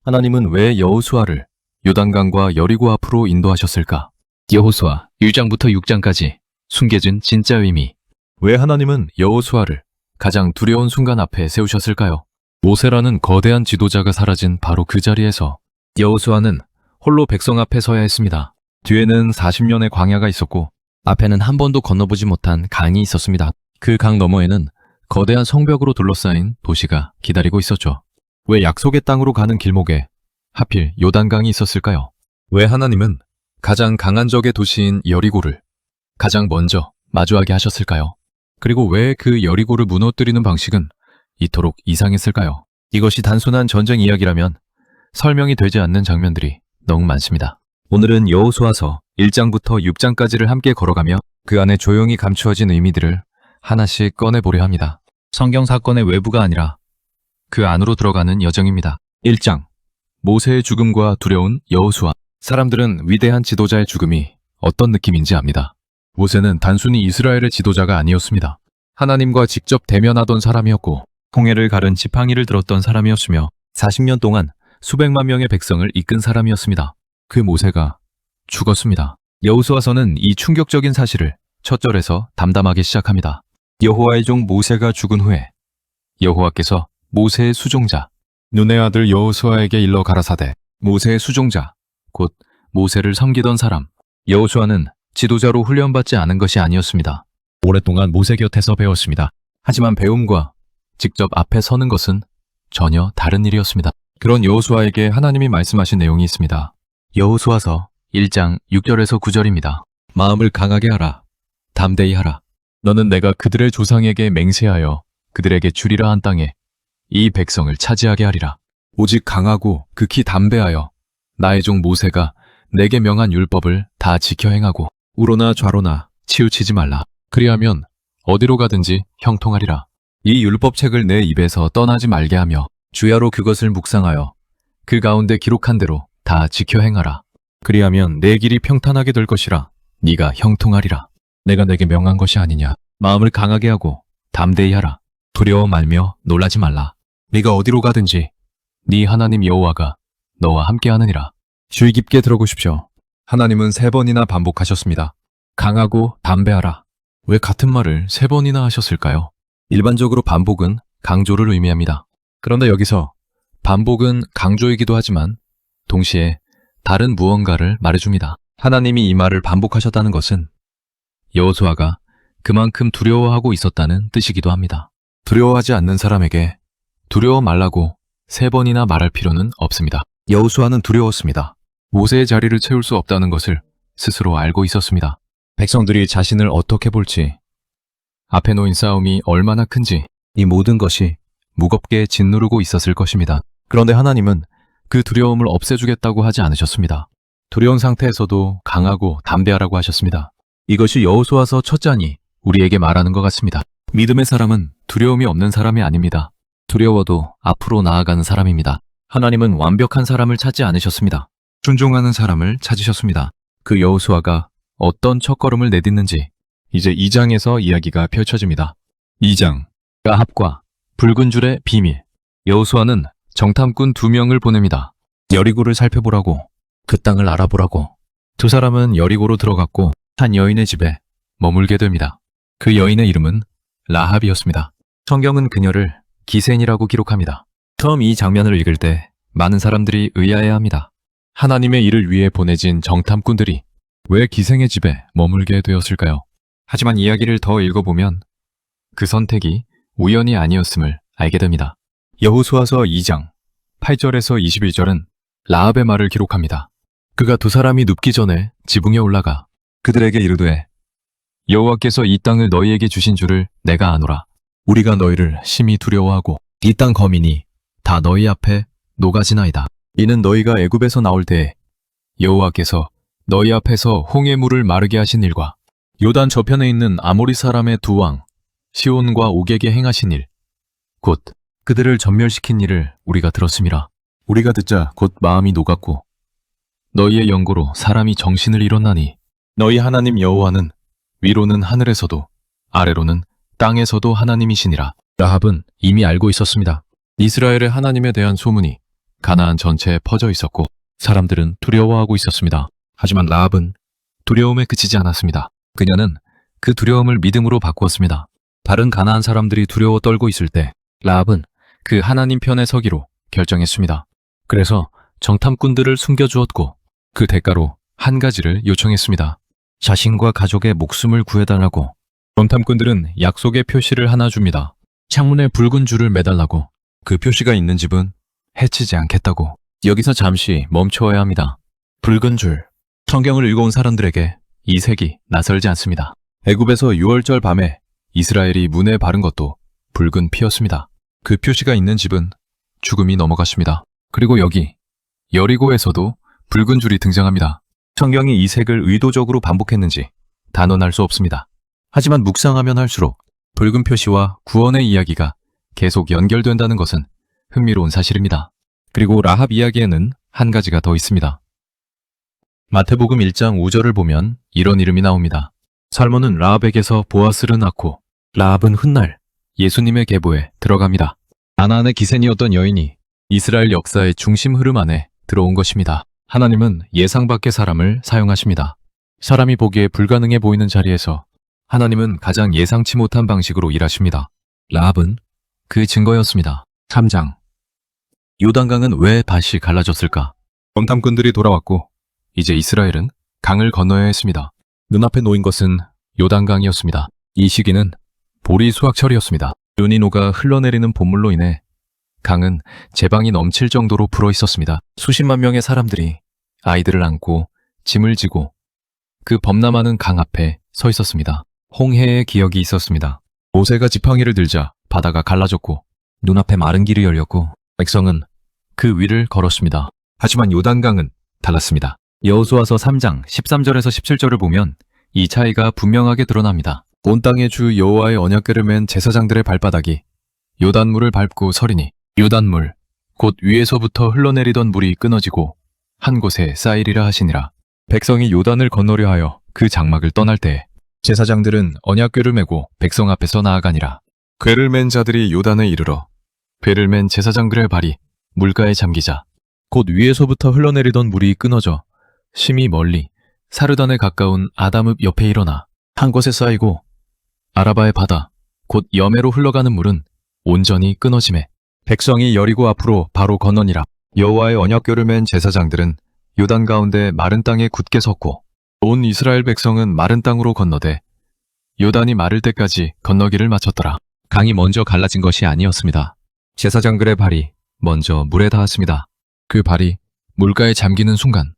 하나님은 왜 여호수아를 요단강과 여리고 앞으로 인도하셨을까? 여호수아 1장부터 6장까지 숨겨진 진짜 의미. 왜 하나님은 여호수아를 가장 두려운 순간 앞에 세우셨을까요? 모세라는 거대한 지도자가 사라진 바로 그 자리에서 여호수아는 홀로 백성 앞에 서야 했습니다. 뒤에는 40년의 광야가 있었고 앞에는 한 번도 건너보지 못한 강이 있었습니다. 그 강 너머에는 거대한 성벽으로 둘러싸인 도시가 기다리고 있었죠. 왜 약속의 땅으로 가는 길목에 하필 요단강이 있었을까요? 왜 하나님은 가장 강한 적의 도시인 여리고를 가장 먼저 마주하게 하셨을까요? 그리고 왜 그 여리고를 무너뜨리는 방식은 이토록 이상했을까요? 이것이 단순한 전쟁 이야기라면 설명이 되지 않는 장면들이 너무 많습니다. 오늘은 여호수아서 1장부터 6장까지를 함께 걸어가며 그 안에 조용히 감추어진 의미들을 하나씩 꺼내보려 합니다. 성경 사건의 외부가 아니라 그 안으로 들어가는 여정입니다. 1장 모세의 죽음과 두려운 여호수아. 사람들은 위대한 지도자의 죽음이 어떤 느낌인지 압니다. 모세는 단순히 이스라엘의 지도자가 아니었습니다. 하나님과 직접 대면하던 사람이었고 홍해를 가른 지팡이를 들었던 사람이었으며 40년 동안 수백만 명의 백성을 이끈 사람이었습니다. 그 모세가 죽었습니다. 여호수아서는 이 충격적인 사실을 첫 절에서 담담하게 시작합니다. 여호와의 종 모세가 죽은 후에 여호와께서 모세의 수종자 눈의 아들 여호수아에게 일러 가라사대. 모세의 수종자 곧 모세를 섬기던 사람. 여호수아는 지도자로 훈련받지 않은 것이 아니었습니다. 오랫동안 모세 곁에서 배웠습니다. 하지만 배움과 직접 앞에 서는 것은 전혀 다른 일이었습니다. 그런 여호수아에게 하나님이 말씀하신 내용이 있습니다. 여호수아서 1장 6절에서 9절입니다. 마음을 강하게 하라. 담대히 하라. 너는 내가 그들의 조상에게 맹세하여 그들에게 주리라 한 땅에 이 백성을 차지하게 하리라. 오직 강하고 극히 담대하여 나의 종 모세가 내게 명한 율법을 다 지켜 행하고 우로나 좌로나 치우치지 말라. 그리하면 어디로 가든지 형통하리라. 이 율법책을 내 입에서 떠나지 말게 하며 주야로 그것을 묵상하여 그 가운데 기록한 대로 다 지켜 행하라. 그리하면 내 길이 평탄하게 될 것이라. 네가 형통하리라. 내가 내게 명한 것이 아니냐. 마음을 강하게 하고 담대히 하라. 두려워 말며 놀라지 말라. 네가 어디로 가든지 네 하나님 여호와가 너와 함께하느니라. 주의 깊게 들어보십시오. 하나님은 3번이나 반복하셨습니다. 강하고 담대하라. 왜 같은 말을 3번이나 하셨을까요? 일반적으로 반복은 강조를 의미합니다. 그런데 여기서 반복은 강조이기도 하지만 동시에 다른 무언가를 말해줍니다. 하나님이 이 말을 반복하셨다는 것은 여호수아가 그만큼 두려워하고 있었다는 뜻이기도 합니다. 두려워하지 않는 사람에게 두려워 말라고 3번이나 말할 필요는 없습니다. 여호수아는 두려웠습니다. 모세의 자리를 채울 수 없다는 것을 스스로 알고 있었습니다. 백성들이 자신을 어떻게 볼지, 앞에 놓인 싸움이 얼마나 큰지 이 모든 것이 무겁게 짓누르고 있었을 것입니다. 그런데 하나님은 그 두려움을 없애주겠다고 하지 않으셨습니다. 두려운 상태에서도 강하고 담대하라고 하셨습니다. 이것이 여호수아서 첫 장이 우리에게 말하는 것 같습니다. 믿음의 사람은 두려움이 없는 사람이 아닙니다. 두려워도 앞으로 나아가는 사람입니다. 하나님은 완벽한 사람을 찾지 않으셨습니다. 순종하는 사람을 찾으셨습니다. 그 여호수아가 어떤 첫걸음을 내딛는지 이제 2장에서 이야기가 펼쳐집니다. 2장 라합과 붉은 줄의 비밀. 여호수아는 정탐꾼 2명을 보냅니다. 여리고를 살펴보라고, 그 땅을 알아보라고. 두 사람은 여리고로 들어갔고 한 여인의 집에 머물게 됩니다. 그 여인의 이름은 라합이었습니다. 성경은 그녀를 기센이라고 기록합니다. 처음 이 장면을 읽을 때 많은 사람들이 의아해합니다. 하나님의 일을 위해 보내진 정탐꾼들이 왜 기생의 집에 머물게 되었을까요? 하지만 이야기를 더 읽어보면 그 선택이 우연이 아니었음을 알게 됩니다. 여호수아서 2장 8절에서 21절은 라합의 말을 기록합니다. 그가 두 사람이 눕기 전에 지붕에 올라가 그들에게 이르되 여호와께서 이 땅을 너희에게 주신 줄을 내가 아노라. 우리가 너희를 심히 두려워하고 이 땅 거민이 다 너희 앞에 녹아지나이다. 이는 너희가 애굽에서 나올 때에 여호와께서 너희 앞에서 홍해 물을 마르게 하신 일과 요단 저편에 있는 아모리 사람의 두 왕 시온과 옥에게 행하신 일, 곧 그들을 전멸시킨 일을 우리가 들었음이라. 우리가 듣자 곧 마음이 녹았고 너희의 연고로 사람이 정신을 잃었나니 너희 하나님 여호와는 위로는 하늘에서도 아래로는 땅에서도 하나님이시니라. 라합은 이미 알고 있었습니다. 이스라엘의 하나님에 대한 소문이 가나안 전체에 퍼져 있었고 사람들은 두려워하고 있었습니다. 하지만 라합은 두려움에 그치지 않았습니다. 그녀는 그 두려움을 믿음으로 바꾸었습니다. 다른 가나안 사람들이 두려워 떨고 있을 때 라합은 그 하나님 편에 서기로 결정했습니다. 그래서 정탐꾼들을 숨겨주었고 그 대가로 한 가지를 요청했습니다. 자신과 가족의 목숨을 구해달라고. 정탐꾼들은 약속의 표시를 하나 줍니다. 창문에 붉은 줄을 매달라고. 그 표시가 있는 집은 해치지 않겠다고. 여기서 잠시 멈춰야 합니다. 붉은 줄. 성경을 읽어온 사람들에게 이 색이 낯설지 않습니다. 애굽에서 6월절 밤에 이스라엘이 문에 바른 것도 붉은 피였습니다. 그 표시가 있는 집은 죽음이 넘어갔습니다. 그리고 여기 여리고에서도 붉은 줄이 등장합니다. 성경이 이 색을 의도적으로 반복했는지 단언할 수 없습니다. 하지만 묵상하면 할수록 붉은 표시와 구원의 이야기가 계속 연결된다는 것은 흥미로운 사실입니다. 그리고 라합 이야기에는 한 가지가 더 있습니다. 마태복음 1장 5절을 보면 이런 이름이 나옵니다. 살몬은 라합에게서 보아스를 낳고 라합은 훗날 예수님의 계보에 들어갑니다. 가나안의 기센이었던 여인이 이스라엘 역사의 중심 흐름 안에 들어온 것입니다. 하나님은 예상 밖의 사람을 사용하십니다. 사람이 보기에 불가능해 보이는 자리에서 하나님은 가장 예상치 못한 방식으로 일하십니다. 라합은 그 증거였습니다. 3장. 요단강은 왜 다시 갈라졌을까? 정탐꾼들이 돌아왔고 이제 이스라엘은 강을 건너야 했습니다. 눈앞에 놓인 것은 요단강이었습니다. 이 시기는 보리 수확철이었습니다. 눈이 녹아 흘러내리는 봇물로 인해 강은 제방이 넘칠 정도로 불어 있었습니다. 수십만 명의 사람들이 아이들을 안고 짐을 지고 그 범람하는 강 앞에 서 있었습니다. 홍해의 기억이 있었습니다. 모세가 지팡이를 들자 바다가 갈라졌고 눈앞에 마른 길이 열렸고 백성은 그 위를 걸었습니다. 하지만 요단강은 달랐습니다. 여호수아서 3장 13절에서 17절을 보면 이 차이가 분명하게 드러납니다. 온 땅의 주 여호와의 언약궤를 맨 제사장들의 발바닥이 요단물을 밟고 서리니 요단물 곧 위에서부터 흘러내리던 물이 끊어지고 한 곳에 쌓이리라 하시니라. 백성이 요단을 건너려 하여 그 장막을 떠날 때 제사장들은 언약궤를 메고 백성 앞에서 나아가니라. 궤를 맨 자들이 요단에 이르러 궤를 맨 제사장들의 발이 물가에 잠기자 곧 위에서부터 흘러내리던 물이 끊어져 심히 멀리 사르단에 가까운 아담읍 옆에 일어나 한 곳에 쌓이고 아라바의 바다 곧 여매로 흘러가는 물은 온전히 끊어지매 백성이 여리고 앞으로 바로 건너니라. 여호와의 언약궤를 맨 제사장들은 요단 가운데 마른 땅에 굳게 섰고 온 이스라엘 백성은 마른 땅으로 건너되 요단이 마를 때까지 건너기를 마쳤더라. 강이 먼저 갈라진 것이 아니었습니다. 제사장들의 발이 먼저 물에 닿았습니다. 그 발이 물가에 잠기는 순간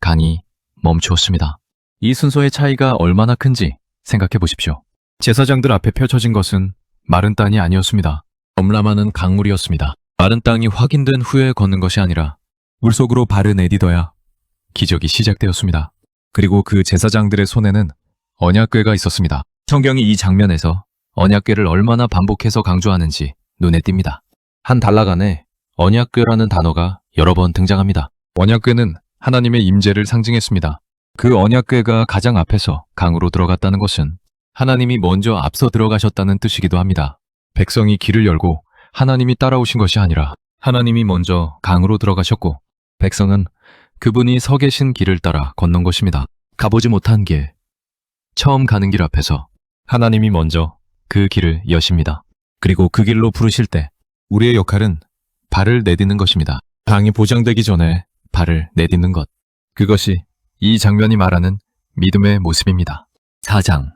강이 멈추었습니다. 이 순서의 차이가 얼마나 큰지 생각해 보십시오. 제사장들 앞에 펼쳐진 것은 마른 땅이 아니었습니다. 범람하는 강물이었습니다. 마른 땅이 확인된 후에 걷는 것이 아니라 물속으로 발을 내디뎌야 기적이 시작되었습니다. 그리고 그 제사장들의 손에는 언약궤가 있었습니다. 성경이 이 장면에서 언약궤를 얼마나 반복해서 강조하는지 눈에 띕니다. 한 단락 안에 언약궤라는 단어가 여러 번 등장합니다. 언약궤는 하나님의 임재를 상징했습니다. 그 언약궤가 가장 앞에서 강으로 들어갔다는 것은 하나님이 먼저 앞서 들어가셨다는 뜻이기도 합니다. 백성이 길을 열고 하나님이 따라오신 것이 아니라 하나님이 먼저 강으로 들어가셨고 백성은 그분이 서 계신 길을 따라 건넌 것입니다. 가보지 못한 길, 처음 가는 길 앞에서 하나님이 먼저 그 길을 여십니다. 그리고 그 길로 부르실 때 우리의 역할은 발을 내딛는 것입니다. 강이 보장되기 전에 발을 내딛는 것. 그것이 이 장면이 말하는 믿음의 모습입니다. 4장.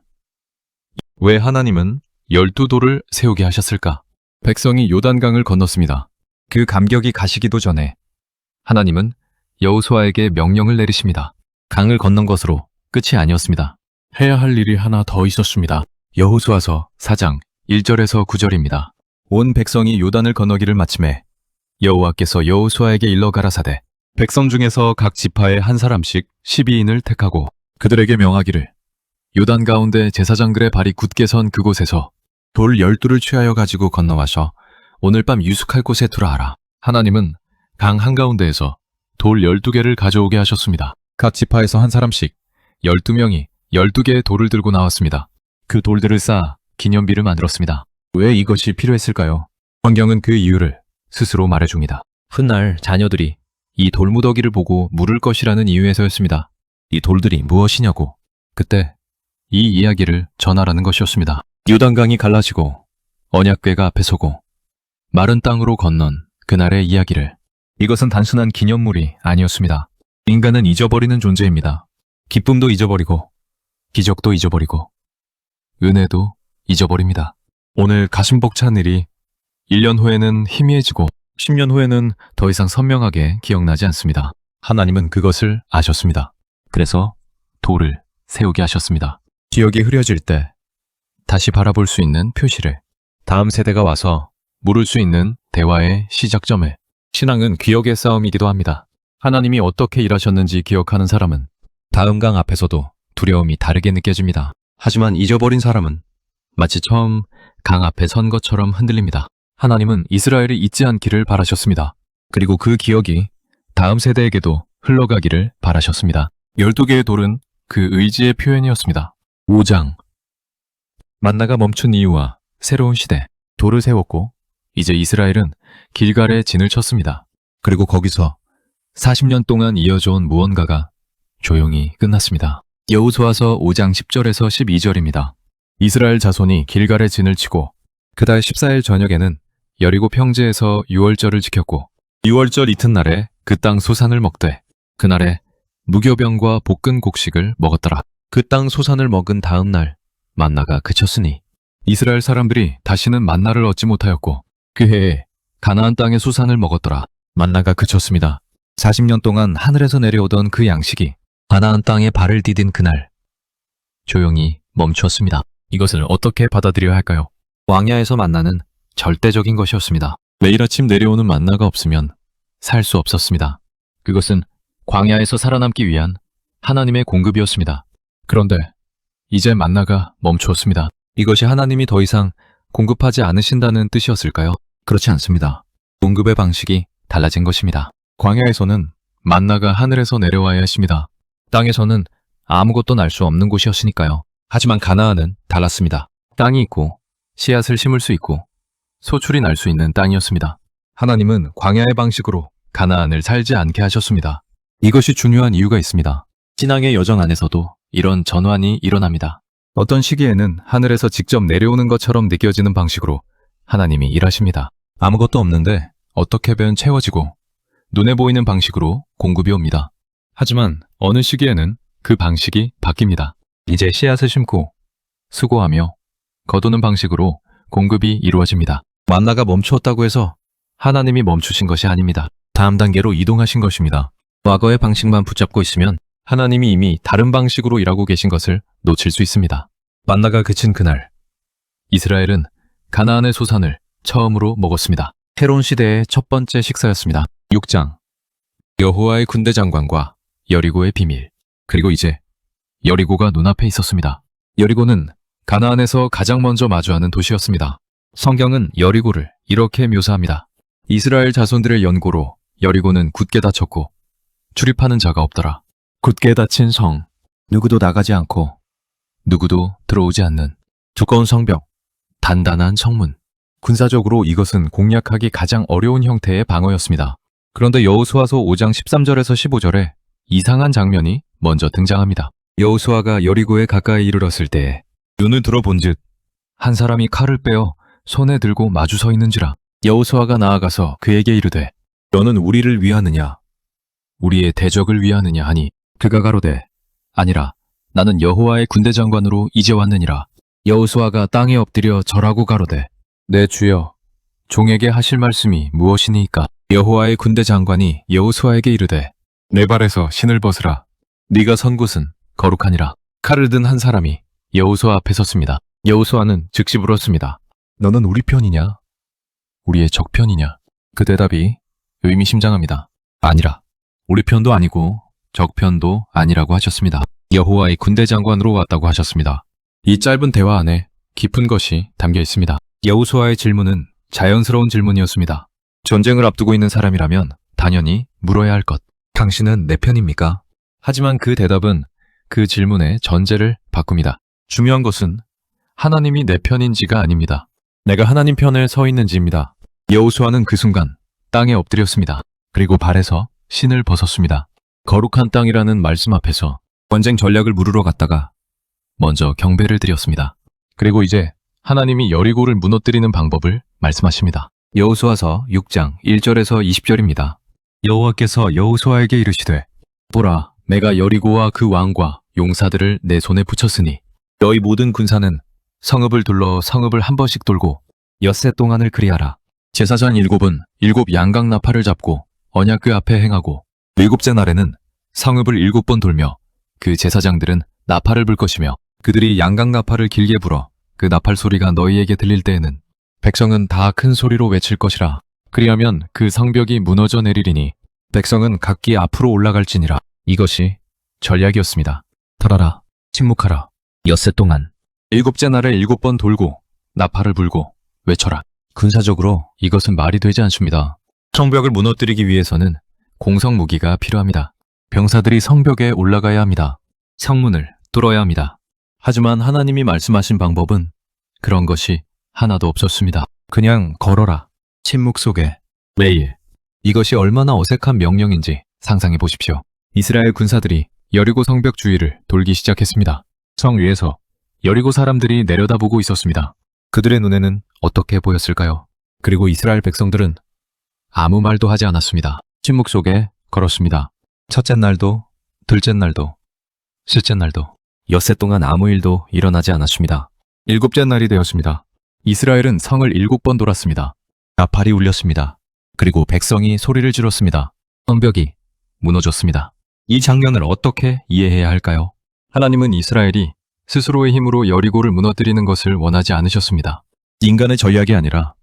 왜 하나님은 12돌을 세우게 하셨을까? 백성이 요단강을 건넜습니다. 그 감격이 가시기도 전에 하나님은 여호수아에게 명령을 내리십니다. 강을 건넌 것으로 끝이 아니었습니다. 해야 할 일이 하나 더 있었습니다. 여호수아서 4장 1절에서 9절입니다. 온 백성이 요단을 건너기를 마침에 여호와께서 여호수아에게 일러 가라사대 백성 중에서 각 지파에 한 사람씩 12인을 택하고 그들에게 명하기를 요단 가운데 제사장들의 발이 굳게 선 그곳에서 돌 12를 취하여 가지고 건너와서 오늘 밤 유숙할 곳에 두라 하라. 하나님은 강 한가운데에서 돌 12개를 가져오게 하셨습니다. 각 지파에서 한 사람씩 12명이 12개의 돌을 들고 나왔습니다. 그 돌들을 쌓아 기념비를 만들었습니다. 왜 이것이 필요했을까요? 성경은 그 이유를 스스로 말해줍니다. 훗날 자녀들이 이 돌무더기를 보고 물을 것이라는 이유에서였습니다. 이 돌들이 무엇이냐고. 그때 이 이야기를 전하라는 것이었습니다. 요단강이 갈라지고 언약궤가 앞에 서고 마른 땅으로 건넌 그날의 이야기를. 이것은 단순한 기념물이 아니었습니다. 인간은 잊어버리는 존재입니다. 기쁨도 잊어버리고 기적도 잊어버리고 은혜도 잊어버립니다. 오늘 가슴벅찬 일이 1년 후에는 희미해지고 10년 후에는 더 이상 선명하게 기억나지 않습니다. 하나님은 그것을 아셨습니다. 그래서 돌을 세우게 하셨습니다. 기억이 흐려질 때 다시 바라볼 수 있는 표시를, 다음 세대가 와서 물을 수 있는 대화의 시작점에. 신앙은 기억의 싸움이기도 합니다. 하나님이 어떻게 일하셨는지 기억하는 사람은 다음 강 앞에서도 두려움이 다르게 느껴집니다. 하지만 잊어버린 사람은 마치 처음 강 앞에 선 것처럼 흔들립니다. 하나님은 이스라엘이 잊지 않기를 바라셨습니다. 그리고 그 기억이 다음 세대에게도 흘러가기를 바라셨습니다. 12개의 돌은 그 의지의 표현이었습니다. 5장. 만나가 멈춘 이유와 새로운 시대. 돌을 세웠고 이제 이스라엘은 길갈에 진을 쳤습니다. 그리고 거기서 40년 동안 이어져온 무언가가 조용히 끝났습니다. 여호수아서 5장 10절에서 12절입니다. 이스라엘 자손이 길갈에 진을 치고 그달 14일 저녁에는 여리고 평지에서 유월절을 지켰고 유월절 이튿날에 그 땅 소산을 먹되 그날에 무교병과 볶은 곡식을 먹었더라. 그 땅 소산을 먹은 다음 날 만나가 그쳤으니 이스라엘 사람들이 다시는 만나를 얻지 못하였고 그 해에 가나안 땅의 소산을 먹었더라. 만나가 그쳤습니다. 40년 동안 하늘에서 내려오던 그 양식이 가나안 땅에 발을 디딘 그날 조용히 멈추었습니다. 이것을 어떻게 받아들여야 할까요? 광야에서 만나는 절대적인 것이었습니다. 매일 아침 내려오는 만나가 없으면 살 수 없었습니다. 그것은 광야에서 살아남기 위한 하나님의 공급이었습니다. 그런데 이제 만나가 멈추었습니다. 이것이 하나님이 더 이상 공급하지 않으신다는 뜻이었을까요? 그렇지 않습니다. 공급의 방식이 달라진 것입니다. 광야에서는 만나가 하늘에서 내려와야 했습니다. 땅에서는 아무것도 날 수 없는 곳이었으니까요. 하지만 가나안은 달랐습니다. 땅이 있고 씨앗을 심을 수 있고 소출이 날 수 있는 땅이었습니다. 하나님은 광야의 방식으로 가나안을 살지 않게 하셨습니다. 이것이 중요한 이유가 있습니다. 신앙의 여정 안에서도 이런 전환이 일어납니다. 어떤 시기에는 하늘에서 직접 내려오는 것처럼 느껴지는 방식으로 하나님이 일하십니다. 아무것도 없는데 어떻게 변 채워지고 눈에 보이는 방식으로 공급이 옵니다. 하지만 어느 시기에는 그 방식이 바뀝니다. 이제 씨앗을 심고 수고하며 거두는 방식으로 공급이 이루어집니다. 만나가 멈추었다고 해서 하나님이 멈추신 것이 아닙니다. 다음 단계로 이동하신 것입니다. 과거의 방식만 붙잡고 있으면 하나님이 이미 다른 방식으로 일하고 계신 것을 놓칠 수 있습니다. 만나가 그친 그날 이스라엘은 가나안의 소산을 처음으로 먹었습니다. 새로운 시대의 첫 번째 식사였습니다. 6장. 여호와의 군대 장관과 여리고의 비밀. 그리고 이제 여리고가 눈앞에 있었습니다. 여리고는 가나안에서 가장 먼저 마주하는 도시였습니다. 성경은 여리고를 이렇게 묘사합니다. 이스라엘 자손들의 연고로 여리고는 굳게 닫혔고 출입하는 자가 없더라. 굳게 닫힌 성, 누구도 나가지 않고 누구도 들어오지 않는 두꺼운 성벽, 단단한 성문. 군사적으로 이것은 공략하기 가장 어려운 형태의 방어였습니다. 그런데 여호수아서 5장 13절에서 15절에 이상한 장면이 먼저 등장합니다. 여호수아가 여리고에 가까이 이르렀을 때에 눈을 들어본즉 한 사람이 칼을 빼어 손에 들고 마주 서 있는지라. 여호수아가 나아가서 그에게 이르되 너는 우리를 위하느냐 우리의 대적을 위하느냐 하니 그가 가로되 아니라 나는 여호와의 군대 장관으로 이제 왔느니라. 여호수아가 땅에 엎드려 절하고 가로되 내 주여 종에게 하실 말씀이 무엇이니이까. 여호와의 군대 장관이 여호수아에게 이르되 내 발에서 신을 벗으라. 네가 선 곳은 거룩하니라. 칼을 든 한 사람이 여호수아 앞에 섰습니다. 여호수아는 즉시 물었습니다. 너는 우리 편이냐 우리의 적 편이냐? 그 대답이 의미심장합니다. 아니라 우리 편도 아니고 적 편도 아니라고 하셨습니다. 여호와의 군대 장관으로 왔다고 하셨습니다. 이 짧은 대화 안에 깊은 것이 담겨 있습니다. 여호수아의 질문은 자연스러운 질문이었습니다. 전쟁을 앞두고 있는 사람이라면 당연히 물어야 할 것. 당신은 내 편입니까? 하지만 그 대답은 그 질문의 전제를 바꿉니다. 중요한 것은 하나님이 내 편인지가 아닙니다. 내가 하나님 편에 서 있는지입니다. 여호수아는 그 순간 땅에 엎드렸습니다. 그리고 발에서 신을 벗었습니다. 거룩한 땅이라는 말씀 앞에서 전쟁 전략을 물으러 갔다가 먼저 경배를 드렸습니다. 그리고 이제 하나님이 여리고를 무너뜨리는 방법을 말씀하십니다. 여호수아서 6장 1절에서 20절입니다. 여호와께서 여호수아에게 이르시되 보라, 내가 여리고와 그 왕과 용사들을 내 손에 붙였으니 너희 모든 군사는 성읍을 둘러 성읍을 한 번씩 돌고 엿새 동안을 그리하라. 제사장 7은 7 양각 나팔을 잡고 언약 그 앞에 행하고 7째 날에는 성읍을 7번 돌며 그 제사장들은 나팔을 불 것이며 그들이 양각 나팔을 길게 불어 그 나팔 소리가 너희에게 들릴 때에는 백성은 다 큰 소리로 외칠 것이라. 그리하면 그 성벽이 무너져 내리리니 백성은 각기 앞으로 올라갈지니라. 이것이 전략이었습니다. 털어라, 침묵하라. 엿새 동안 7째 날에 7번 돌고 나팔을 불고 외쳐라. 군사적으로 이것은 말이 되지 않습니다. 성벽을 무너뜨리기 위해서는 공성 무기가 필요합니다. 병사들이 성벽에 올라가야 합니다. 성문을 뚫어야 합니다. 하지만 하나님이 말씀하신 방법은 그런 것이 하나도 없었습니다. 그냥 걸어라. 침묵 속에 매일. 이것이 얼마나 어색한 명령인지 상상해 보십시오. 이스라엘 군사들이 여리고 성벽 주위를 돌기 시작했습니다. 성 위에서 여리고 사람들이 내려다보고 있었습니다. 그들의 눈에는 어떻게 보였을까요? 그리고 이스라엘 백성들은 아무 말도 하지 않았습니다. 침묵 속에 걸었습니다. 첫째 날도, 둘째 날도, 셋째 날도, 엿새 동안 아무 일도 일어나지 않았습니다. 7째 날이 되었습니다. 이스라엘은 성을 7번 돌았습니다. 나팔이 울렸습니다. 그리고 백성이 소리를 질렀습니다. 성벽이 무너졌습니다. 이 장면을 어떻게 이해해야 할까요? 하나님은 이스라엘이 스스로의 힘으로 여리고를 무너뜨리는 것을 원하지 않으셨습니다. 인간의 전략이 아니라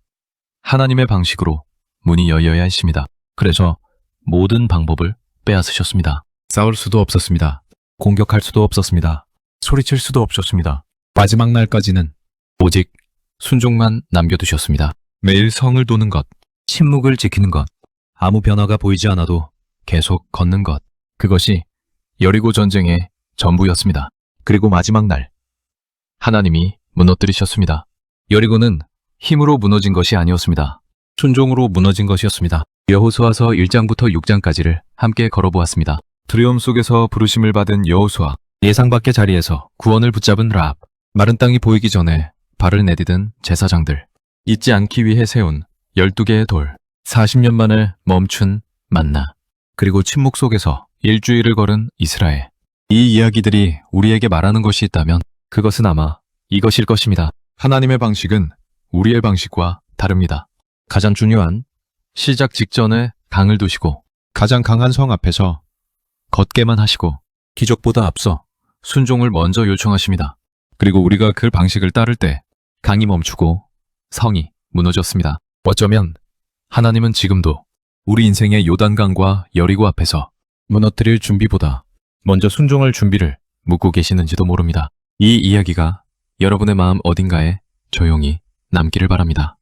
하나님의 방식으로 문이 열려야 했습니다. 그래서 모든 방법을 빼앗으셨습니다. 싸울 수도 없었습니다. 공격할 수도 없었습니다. 소리칠 수도 없었습니다. 마지막 날까지는 오직 순종만 남겨두셨습니다. 매일 성을 도는 것, 침묵을 지키는 것, 아무 변화가 보이지 않아도 계속 걷는 것, 그것이 여리고 전쟁의 전부였습니다. 그리고 마지막 날, 하나님이 무너뜨리셨습니다. 여리고는 힘으로 무너진 것이 아니었습니다. 순종으로 무너진 것이었습니다. 여호수아서 1장부터 6장까지를 함께 걸어보았습니다. 두려움 속에서 부르심을 받은 여호수아, 예상 밖의 자리에서 구원을 붙잡은 라합, 마른 땅이 보이기 전에 발을 내디딘 제사장들, 잊지 않기 위해 세운 12개의 돌, 40년 만에 멈춘 만나, 그리고 침묵 속에서 일주일을 걸은 이스라엘. 이 이야기들이 우리에게 말하는 것이 있다면 그것은 아마 이것일 것입니다. 하나님의 방식은 우리의 방식과 다릅니다. 가장 중요한 시작 직전에 강을 두시고 가장 강한 성 앞에서 걷게만 하시고 기적보다 앞서 순종을 먼저 요청하십니다. 그리고 우리가 그 방식을 따를 때 강이 멈추고 성이 무너졌습니다. 어쩌면 하나님은 지금도 우리 인생의 요단강과 여리고 앞에서 무너뜨릴 준비보다 먼저 순종할 준비를 묻고 계시는지도 모릅니다. 이 이야기가 여러분의 마음 어딘가에 조용히 남기를 바랍니다.